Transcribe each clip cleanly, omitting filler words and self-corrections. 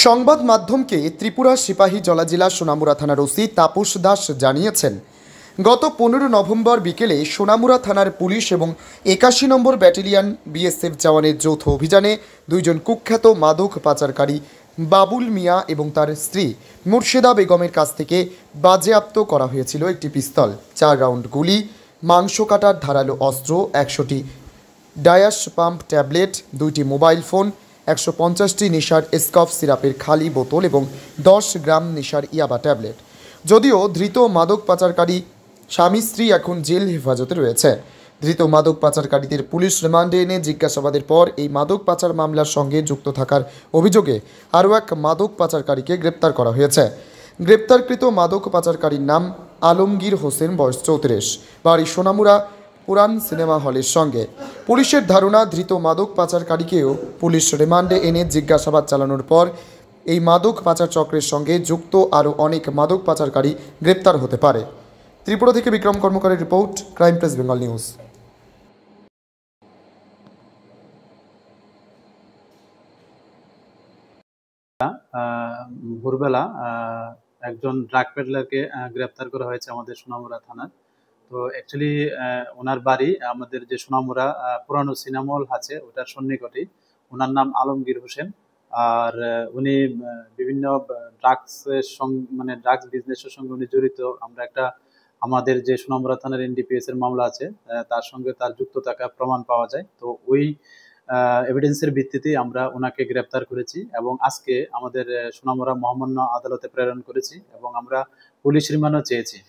সংবাদ মাধ্যমকে ত্রিপুরা সিপাহী জলা সোনামুড়া থানার ওসি তাপস দাস জানিয়েছেন, গত 15 নভেম্বর বিকেলে সোনামুড়া থানার পুলিশ এবং 81 নম্বর ব্যাটালিয়ন বিএসএফ জওয়ানের যৌথ অভিযানে দুইজন কুখ্যাত মাদক পাচারকারী বাবুল মিয়া এবং তার স্ত্রী মুর্শেদা বেগমের কাছ থেকে বাজেয়াপ্ত করা হয়েছিল একটি পিস্তল, 4 রাউন্ড গুলি, মাংস কাটার ধারালো অস্ত্র, 100টি ডায়াস পাম্প ট্যাবলেট, 2টি মোবাইল ফোন, 150টি নেশার স্কফ সিরাপের খালি বোতল এবং 10 গ্রাম নেশার ইয়াবা ট্যাবলেট। যদিও ধৃত মাদক পাচারকারী স্বামী স্ত্রী এখন জেল হেফাজতে রয়েছে। ধৃত মাদক পাচারকারীদের পুলিশ রিমান্ডে এনে জিজ্ঞাসাবাদের পর এই মাদক পাচার মামলার সঙ্গে যুক্ত থাকার অভিযোগে আরও এক মাদক পাচারকারীকে গ্রেপ্তার করা হয়েছে। গ্রেপ্তারকৃত মাদক পাচারকারীর নাম আলমগীর হোসেন, বয়স 34, বাড়ি সোনামুড়া পুরান সিনেমা হলের সঙ্গে। পুলিশের ধারণা, ধৃত মাদক পাচারকারীকেও পুলিশ রিমান্ডে এনে জিজ্ঞাসাবাদ চালানোর পর এই মাদক পাচার চক্রের সঙ্গে যুক্ত আরও অনেক মাদক পাচারকারী গ্রেপ্তার হতে পারে। ত্রিপুরা থেকে বিক্রম কর্মকারের report, crime press Bengal news. ভোরবেলা একজন ড্রাগ পেডলারকে গ্রেপ্তার করা হয়েছে আমাদের সোনামুড়া থানার। তো অ্যাকচুয়ালি ওনার বাড়ি আমাদের যে সোনামুড়া পুরানো সিনেমা হল আছে ওটার সন্নিকটেই। ওনার নাম আলমগীর হোসেন। আর উনি বিভিন্ন ড্রাগসের সঙ্গে মানে ড্রাগস বিজনেসের সঙ্গে উনি জড়িত। আমরা একটা আমাদের যে সোনামুড়া থানার এনডিপিএস এর মামলা আছে তার সঙ্গে তার যুক্ত থাকা প্রমাণ পাওয়া যায়। তো ওই এভিডেন্সের ভিত্তিতে আমরা ওনাকে গ্রেপ্তার করেছি এবং আজকে আমাদের সোনামুড়া মহামান্য আদালতে প্রেরণ করেছি এবং আমরা পুলিশ রিমান্ডও চেয়েছি।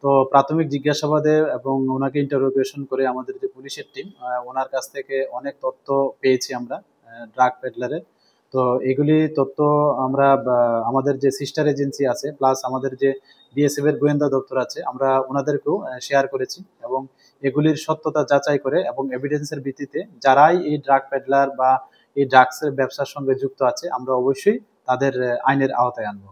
তো প্রাথমিক জিজ্ঞাসাবাদে এবং ওনাকে ইন্টারোগেশন করে আমাদের যে পুলিশের টিম ওনার কাছ থেকে অনেক তথ্য পেয়েছি আমরা ড্রাগ পেডলারের। তো এগুলি তথ্য আমরা আমাদের যে সিস্টার এজেন্সি আছে প্লাস আমাদের যে বিএসএফ এর গোয়েন্দা দপ্তর আছে আমরা ওনাদেরকেও শেয়ার করেছি এবং এগুলির সত্যতা যাচাই করে এবং এভিডেন্সের ভিত্তিতে যারাই এই ড্রাগ পেডলার বা এই ড্রাগসের ব্যবসার সঙ্গে যুক্ত আছে আমরা অবশ্যই তাদের আইনের আওতায় আনবো।